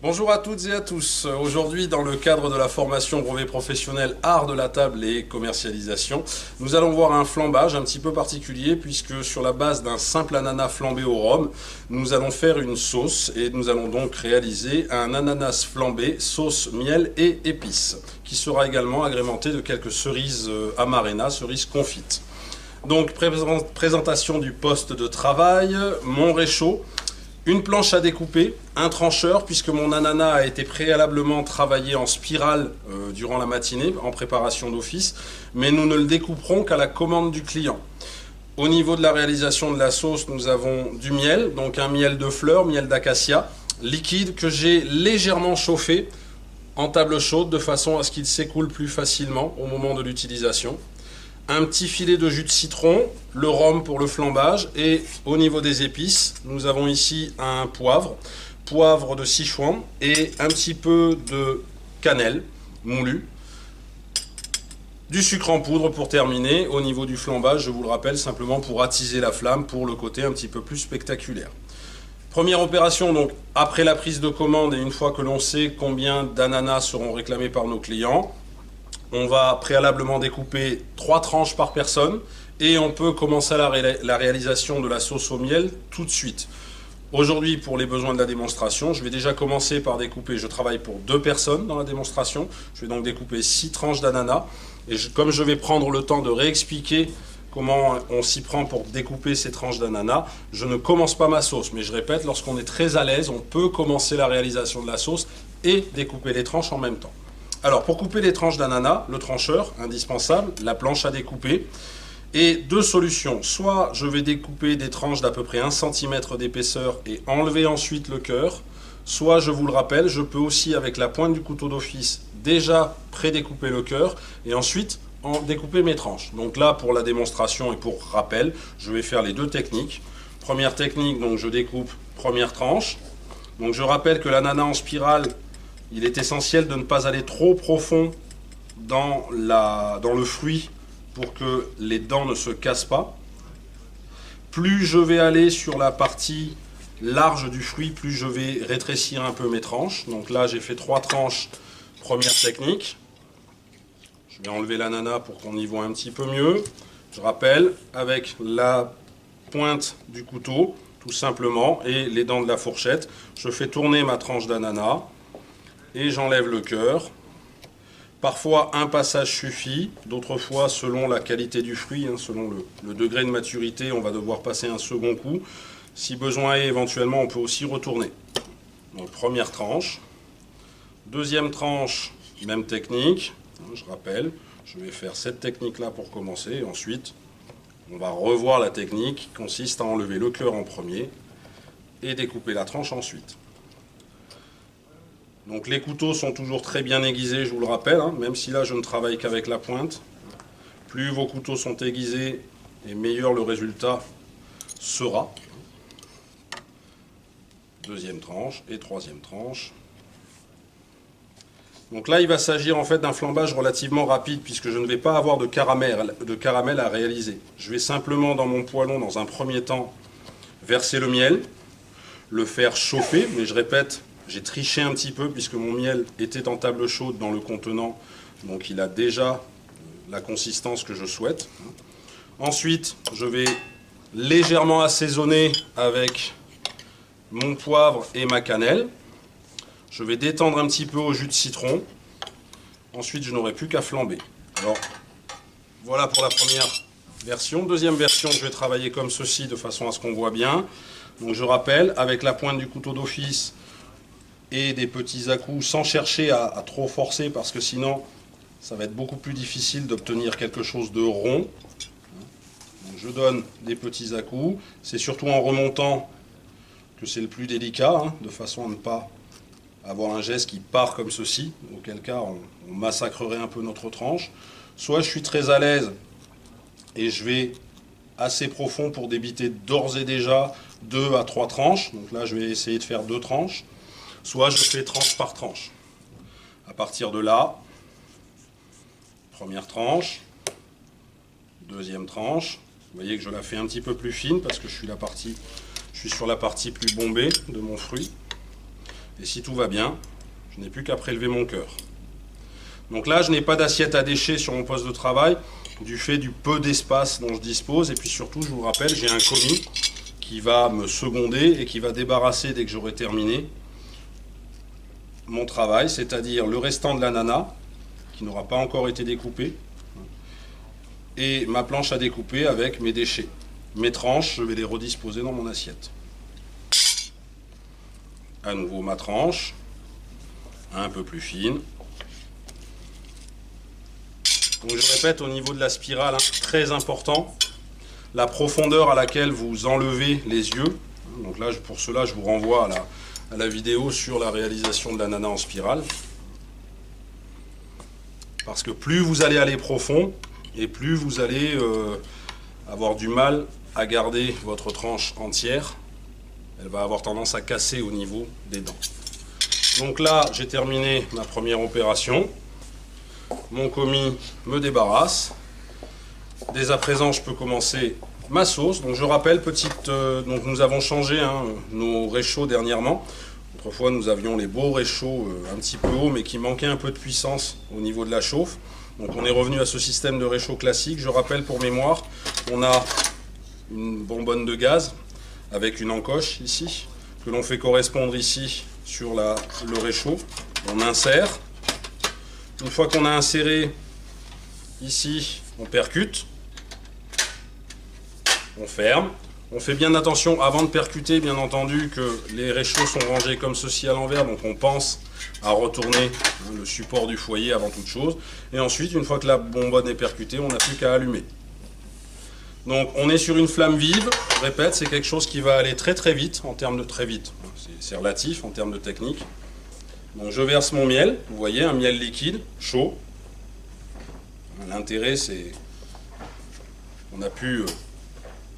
Bonjour à toutes et à tous. Aujourd'hui, dans le cadre de la formation brevet professionnel art de la table et commercialisation, nous allons voir un flambage un petit peu particulier puisque sur la base d'un simple ananas flambé au rhum, nous allons faire une sauce et nous allons donc réaliser un ananas flambé sauce miel et épices qui sera également agrémenté de quelques cerises amarena, cerises confites. Donc présentation du poste de travail, mon réchaud. Une planche à découper, un trancheur, puisque mon ananas a été préalablement travaillé en spirale durant la matinée, en préparation d'office, mais nous ne le découperons qu'à la commande du client. Au niveau de la réalisation de la sauce, nous avons du miel, donc un miel de fleurs, miel d'acacia, liquide que j'ai légèrement chauffé en table chaude, de façon à ce qu'il s'écoule plus facilement au moment de l'utilisation. Un petit filet de jus de citron, le rhum pour le flambage, et au niveau des épices, nous avons ici un poivre de Sichuan et un petit peu de cannelle moulue, du sucre en poudre pour terminer. Au niveau du flambage, je vous le rappelle, simplement pour attiser la flamme, pour le côté un petit peu plus spectaculaire. Première opération, donc après la prise de commande et une fois que l'on sait combien d'ananas seront réclamés par nos clients, on va préalablement découper 3 tranches par personne et on peut commencer la réalisation de la sauce au miel tout de suite. Aujourd'hui, pour les besoins de la démonstration, je vais déjà commencer par découper, je travaille pour 2 personnes dans la démonstration, je vais donc découper 6 tranches d'ananas et comme je vais prendre le temps de réexpliquer comment on s'y prend pour découper ces tranches d'ananas, je ne commence pas ma sauce, mais je répète, lorsqu'on est très à l'aise, on peut commencer la réalisation de la sauce et découper les tranches en même temps. Alors, pour couper les tranches d'ananas, le trancheur, indispensable, la planche à découper, et 2 solutions. Soit je vais découper des tranches d'à peu près 1 cm d'épaisseur et enlever ensuite le cœur, soit, je vous le rappelle, je peux aussi, avec la pointe du couteau d'office, déjà pré-découper le cœur, et ensuite en découper mes tranches. Donc là, pour la démonstration et pour rappel, je vais faire les 2 techniques. Première technique, donc je découpe première tranche. Donc je rappelle que l'ananas en spirale, il est essentiel de ne pas aller trop profond dans le fruit pour que les dents ne se cassent pas. Plus je vais aller sur la partie large du fruit, plus je vais rétrécir un peu mes tranches. Donc là, j'ai fait 3 tranches, première technique. Je vais enlever l'ananas pour qu'on y voit un petit peu mieux. Je rappelle, avec la pointe du couteau, tout simplement, et les dents de la fourchette, je fais tourner ma tranche d'ananas. Et j'enlève le cœur. Parfois un passage suffit, d'autres fois selon la qualité du fruit, selon le degré de maturité, on va devoir passer un second coup. Si besoin est, éventuellement on peut aussi retourner. Donc première tranche. Deuxième tranche, même technique. Je rappelle, je vais faire cette technique là pour commencer. Ensuite, on va revoir la technique qui consiste à enlever le cœur en premier et découper la tranche ensuite. Donc les couteaux sont toujours très bien aiguisés, je vous le rappelle, même si là je ne travaille qu'avec la pointe. Plus vos couteaux sont aiguisés, et meilleur le résultat sera. Deuxième tranche et troisième tranche. Donc là il va s'agir en fait d'un flambage relativement rapide puisque je ne vais pas avoir de caramel à réaliser. Je vais simplement dans mon poêlon dans un premier temps verser le miel, le faire chauffer, mais je répète, j'ai triché un petit peu puisque mon miel était en table chaude dans le contenant, donc il a déjà la consistance que je souhaite. Ensuite, je vais légèrement assaisonner avec mon poivre et ma cannelle. Je vais détendre un petit peu au jus de citron. Ensuite, je n'aurai plus qu'à flamber. Alors, voilà pour la première version. Deuxième version, je vais travailler comme ceci de façon à ce qu'on voit bien. Donc je rappelle, avec la pointe du couteau d'office, et des petits à-coups sans chercher à trop forcer parce que sinon ça va être beaucoup plus difficile d'obtenir quelque chose de rond. Donc je donne des petits à-coups, c'est surtout en remontant que c'est le plus délicat, de façon à ne pas avoir un geste qui part comme ceci, auquel cas on massacrerait un peu notre tranche. Soit je suis très à l'aise et je vais assez profond pour débiter d'ores et déjà 2 à 3 tranches, donc là je vais essayer de faire 2 tranches. Soit je fais tranche par tranche. À partir de là, première tranche, deuxième tranche. Vous voyez que je la fais un petit peu plus fine parce que je suis sur la partie plus bombée de mon fruit. Et si tout va bien, je n'ai plus qu'à prélever mon cœur. Donc là, je n'ai pas d'assiette à déchets sur mon poste de travail, du fait du peu d'espace dont je dispose. Et puis surtout, je vous rappelle, j'ai un commis qui va me seconder et qui va débarrasser, dès que j'aurai terminé, mon travail, c'est-à-dire le restant de l'ananas, qui n'aura pas encore été découpé, et ma planche à découper avec mes déchets. Mes tranches, je vais les redisposer dans mon assiette. À nouveau ma tranche, un peu plus fine. Donc je répète, au niveau de la spirale, très important, la profondeur à laquelle vous enlevez les yeux. Donc là, pour cela, je vous renvoie à la vidéo sur la réalisation de l'ananas en spirale. Parce que plus vous allez aller profond, et plus vous allez avoir du mal à garder votre tranche entière. Elle va avoir tendance à casser au niveau des dents. Donc là, j'ai terminé ma première opération. Mon commis me débarrasse. Dès à présent, je peux commencer ma sauce. Donc je rappelle, donc nous avons changé nos réchauds dernièrement. Autrefois, nous avions les beaux réchauds un petit peu hauts, mais qui manquaient un peu de puissance au niveau de la chauffe. Donc on est revenu à ce système de réchaud classique. Je rappelle pour mémoire, on a une bonbonne de gaz avec une encoche ici, que l'on fait correspondre ici sur le réchaud. On insère. Une fois qu'on a inséré ici, on percute. On ferme. On fait bien attention avant de percuter, bien entendu, que les réchauds sont rangés comme ceci à l'envers. Donc on pense à retourner le support du foyer avant toute chose. Et ensuite, une fois que la bonbonne est percutée, on n'a plus qu'à allumer. Donc on est sur une flamme vive. Je répète, c'est quelque chose qui va aller très très vite, en termes de très vite. C'est relatif en termes de technique. Donc je verse mon miel. Vous voyez, un miel liquide, chaud. L'intérêt, c'est qu'on a pu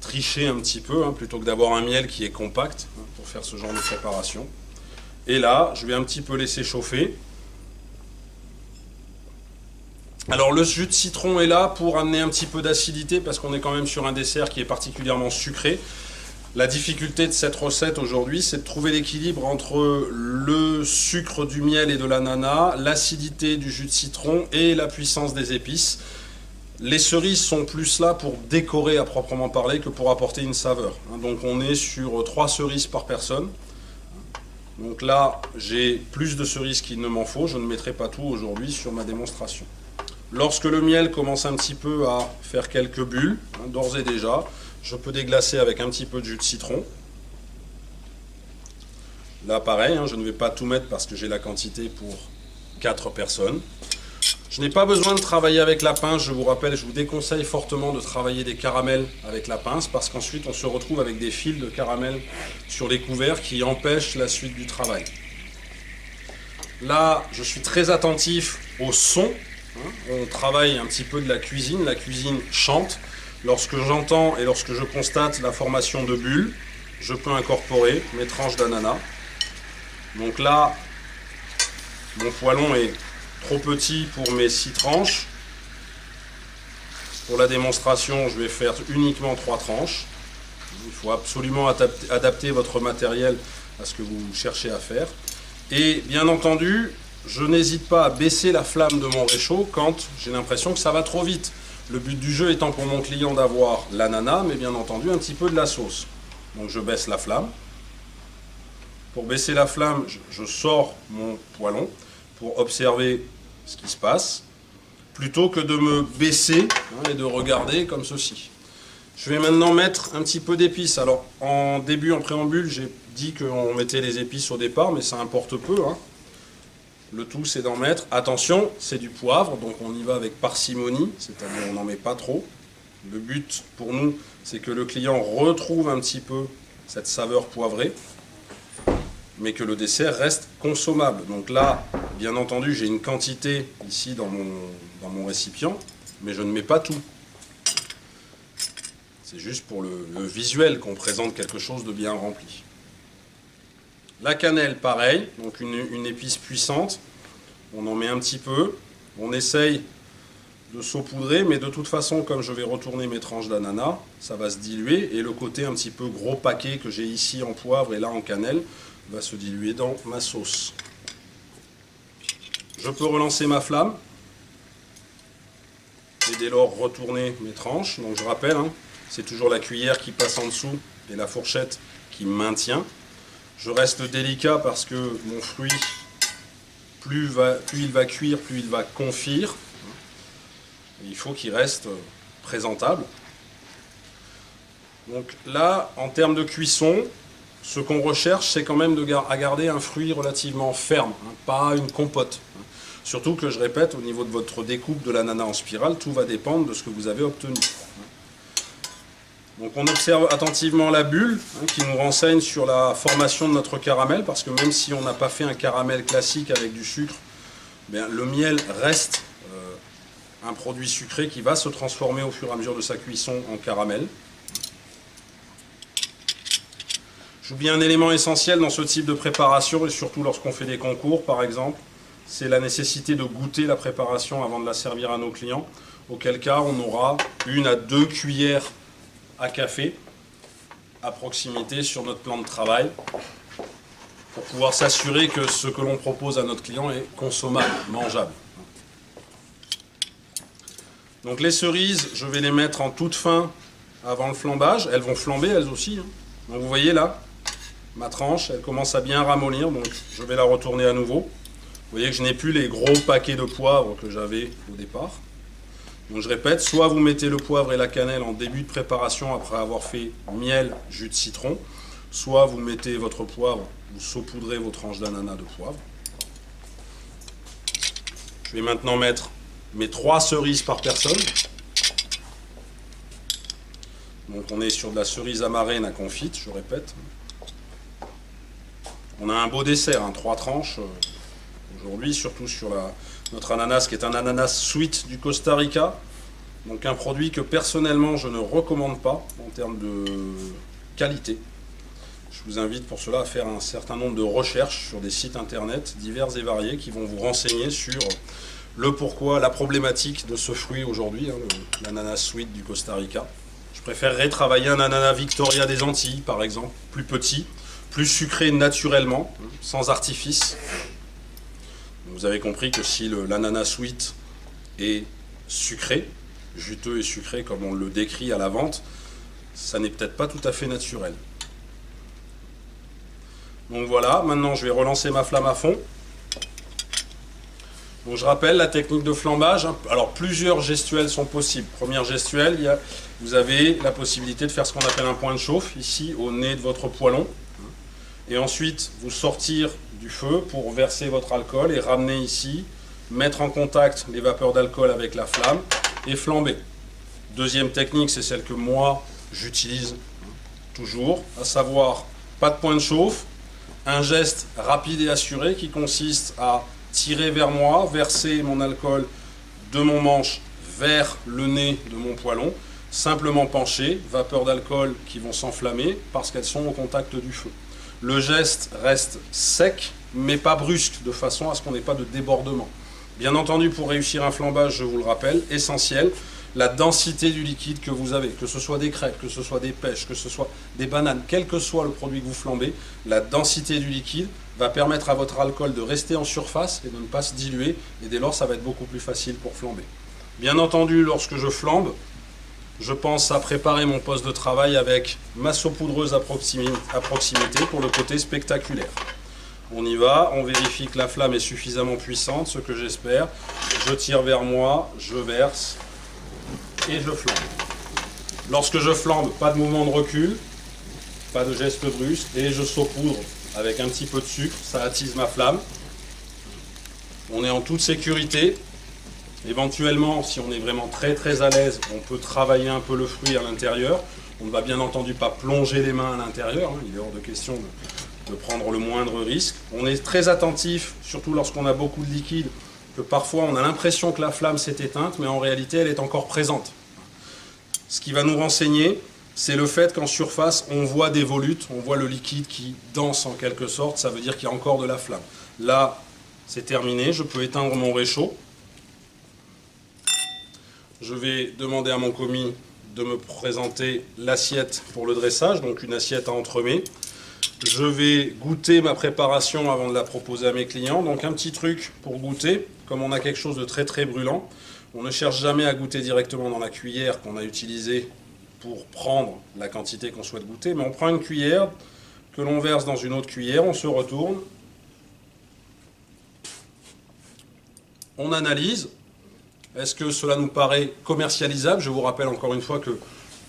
tricher un petit peu, plutôt que d'avoir un miel qui est compact, pour faire ce genre de préparation. Et là, je vais un petit peu laisser chauffer. Alors le jus de citron est là pour amener un petit peu d'acidité, parce qu'on est quand même sur un dessert qui est particulièrement sucré. La difficulté de cette recette aujourd'hui, c'est de trouver l'équilibre entre le sucre du miel et de l'ananas, l'acidité du jus de citron et la puissance des épices. Les cerises sont plus là pour décorer à proprement parler que pour apporter une saveur. Donc on est sur 3 cerises par personne. Donc là, j'ai plus de cerises qu'il ne m'en faut. Je ne mettrai pas tout aujourd'hui sur ma démonstration. Lorsque le miel commence un petit peu à faire quelques bulles, d'ores et déjà, je peux déglacer avec un petit peu de jus de citron. Là, pareil, je ne vais pas tout mettre parce que j'ai la quantité pour 4 personnes. Je n'ai pas besoin de travailler avec la pince, je vous rappelle, je vous déconseille fortement de travailler des caramels avec la pince parce qu'ensuite on se retrouve avec des fils de caramel sur les couverts qui empêchent la suite du travail. Là, je suis très attentif au son. On travaille un petit peu de la cuisine chante. Lorsque j'entends et lorsque je constate la formation de bulles, je peux incorporer mes tranches d'ananas. Donc là, mon poêlon est trop petit pour mes 6 tranches. Pour la démonstration, je vais faire uniquement 3 tranches. Il faut absolument adapter votre matériel à ce que vous cherchez à faire. Et bien entendu, je n'hésite pas à baisser la flamme de mon réchaud quand j'ai l'impression que ça va trop vite. Le but du jeu étant pour mon client d'avoir l'ananas, mais bien entendu un petit peu de la sauce. Donc je baisse la flamme. Pour baisser la flamme, je sors mon poêlon pour observer ce qui se passe, plutôt que de me baisser et de regarder comme ceci. Je vais maintenant mettre un petit peu d'épices. Alors en préambule, j'ai dit qu'on mettait les épices au départ, mais ça importe peu. Le tout, c'est d'en mettre. Attention, c'est du poivre, donc on y va avec parcimonie, c'est-à-dire on n'en met pas trop. Le but pour nous, c'est que le client retrouve un petit peu cette saveur poivrée, mais que le dessert reste consommable. Donc là, bien entendu, j'ai une quantité ici dans mon récipient, mais je ne mets pas tout. C'est juste pour le visuel qu'on présente quelque chose de bien rempli. La cannelle, pareil, donc une épice puissante. On en met un petit peu. On essaye de saupoudrer, mais de toute façon, comme je vais retourner mes tranches d'ananas, ça va se diluer. Et le côté un petit peu gros paquet que j'ai ici en poivre et là en cannelle va se diluer dans ma sauce. Je peux relancer ma flamme et dès lors retourner mes tranches. Donc je rappelle, hein, c'est toujours la cuillère qui passe en dessous et la fourchette qui maintient. Je reste délicat parce que mon fruit, plus il va cuire, plus il va confire. Il faut qu'il reste présentable. Donc là, en termes de cuisson, ce qu'on recherche, c'est quand même à garder un fruit relativement ferme, hein, pas une compote. Surtout que, je répète, au niveau de votre découpe de l'ananas en spirale, tout va dépendre de ce que vous avez obtenu. Donc on observe attentivement la bulle, hein, qui nous renseigne sur la formation de notre caramel, parce que même si on n'a pas fait un caramel classique avec du sucre, bien, le miel reste un produit sucré qui va se transformer au fur et à mesure de sa cuisson en caramel. J'oublie un élément essentiel dans ce type de préparation, et surtout lorsqu'on fait des concours par exemple, c'est la nécessité de goûter la préparation avant de la servir à nos clients, auquel cas on aura 1 à 2 cuillères à café à proximité sur notre plan de travail pour pouvoir s'assurer que ce que l'on propose à notre client est consommable, mangeable. Donc les cerises, je vais les mettre en toute fin avant le flambage. Elles vont flamber elles aussi, hein. Donc vous voyez là, ma tranche, elle commence à bien ramollir, donc je vais la retourner à nouveau. Vous voyez que je n'ai plus les gros paquets de poivre que j'avais au départ. Donc je répète, soit vous mettez le poivre et la cannelle en début de préparation après avoir fait miel, jus de citron, soit vous mettez votre poivre, vous saupoudrez vos tranches d'ananas de poivre. Je vais maintenant mettre mes 3 cerises par personne. Donc on est sur de la cerise amarenne à confite, je répète. On a un beau dessert, hein, 3 tranches aujourd'hui, surtout sur notre ananas qui est un ananas sweet du Costa Rica. Donc un produit que personnellement je ne recommande pas en termes de qualité. Je vous invite pour cela à faire un certain nombre de recherches sur des sites internet divers et variés qui vont vous renseigner sur le pourquoi, la problématique de ce fruit aujourd'hui, hein, l'ananas sweet du Costa Rica. Je préférerais travailler un ananas Victoria des Antilles par exemple, plus petit, plus sucré naturellement, sans artifice. Vous avez compris que si l'ananas sweet est sucré, juteux et sucré comme on le décrit à la vente, ça n'est peut-être pas tout à fait naturel. Donc voilà, maintenant je vais relancer ma flamme à fond. Donc je rappelle la technique de flambage. Alors plusieurs gestuels sont possibles. Première gestuelle, vous avez la possibilité de faire ce qu'on appelle un point de chauffe, ici au nez de votre poêlon. Et ensuite, vous sortir du feu pour verser votre alcool et ramener ici, mettre en contact les vapeurs d'alcool avec la flamme et flamber. Deuxième technique, c'est celle que moi j'utilise toujours, à savoir pas de point de chauffe, un geste rapide et assuré qui consiste à tirer vers moi, verser mon alcool de mon manche vers le nez de mon poêlon, simplement pencher, vapeurs d'alcool qui vont s'enflammer parce qu'elles sont au contact du feu. Le geste reste sec, mais pas brusque, de façon à ce qu'on n'ait pas de débordement. Bien entendu, pour réussir un flambage, je vous le rappelle, essentiel, la densité du liquide que vous avez, que ce soit des crêpes, que ce soit des pêches, que ce soit des bananes, quel que soit le produit que vous flambez, la densité du liquide va permettre à votre alcool de rester en surface et de ne pas se diluer, et dès lors, ça va être beaucoup plus facile pour flamber. Bien entendu, lorsque je flambe, je pense à préparer mon poste de travail avec ma saupoudreuse à proximité pour le côté spectaculaire. On y va, on vérifie que la flamme est suffisamment puissante, ce que j'espère. Je tire vers moi, je verse et je flambe. Lorsque je flambe, pas de mouvement de recul, pas de geste brusque et je saupoudre avec un petit peu de sucre, ça attise ma flamme. On est en toute sécurité. Éventuellement, si on est vraiment très à l'aise, on peut travailler un peu le fruit à l'intérieur. On ne va bien entendu pas plonger les mains à l'intérieur, hein. Il est hors de question de prendre le moindre risque. On est très attentif, surtout lorsqu'on a beaucoup de liquide, que parfois on a l'impression que la flamme s'est éteinte, mais en réalité elle est encore présente. Ce qui va nous renseigner, c'est le fait qu'en surface, on voit des volutes, on voit le liquide qui danse en quelque sorte, ça veut dire qu'il y a encore de la flamme. Là, c'est terminé, je peux éteindre mon réchaud. Je vais demander à mon commis de me présenter l'assiette pour le dressage, donc une assiette à entremets. je vais goûter ma préparation avant de la proposer à mes clients. Donc un petit truc pour goûter, comme on a quelque chose de très très brûlant, on ne cherche jamais à goûter directement dans la cuillère qu'on a utilisée pour prendre la quantité qu'on souhaite goûter, mais on prend une cuillère que l'on verse dans une autre cuillère, on se retourne, on analyse. Est-ce que cela nous paraît commercialisable? Je vous rappelle encore une fois que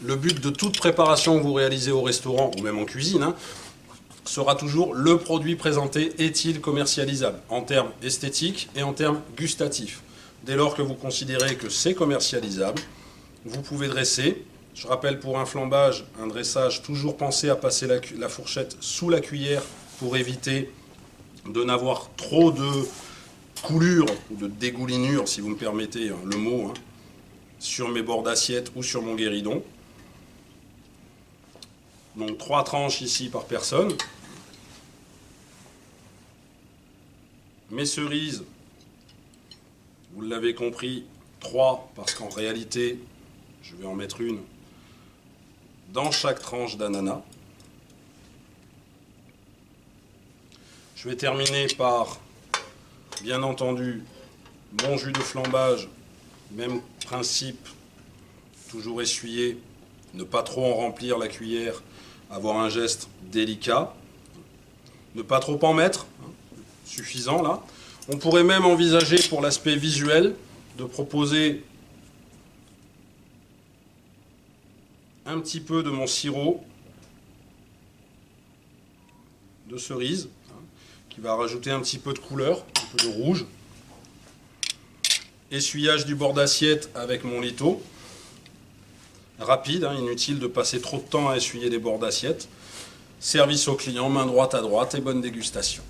le but de toute préparation que vous réalisez au restaurant ou même en cuisine sera toujours le produit présenté est-il commercialisable en termes esthétiques et en termes gustatifs. Dès lors que vous considérez que c'est commercialisable, vous pouvez dresser. Je rappelle pour un flambage, un dressage, toujours penser à passer la fourchette sous la cuillère pour éviter de n'avoir trop de coulure ou de dégoulinure, si vous me permettez le mot, sur mes bords d'assiette ou sur mon guéridon. Donc 3 tranches ici par personne. Mes cerises, vous l'avez compris, 3 parce qu'en réalité, je vais en mettre une dans chaque tranche d'ananas. Je vais terminer par, bien entendu, mon jus de flambage, même principe, toujours essuyer, ne pas trop en remplir la cuillère, avoir un geste délicat, ne pas trop en mettre, suffisant là. On pourrait même envisager pour l'aspect visuel de proposer un petit peu de mon sirop de cerise, qui va rajouter un petit peu de couleur, un peu de rouge. Essuyage du bord d'assiette avec mon lito. Rapide, inutile de passer trop de temps à essuyer les bords d'assiette. Service au client, main droite à droite et bonne dégustation.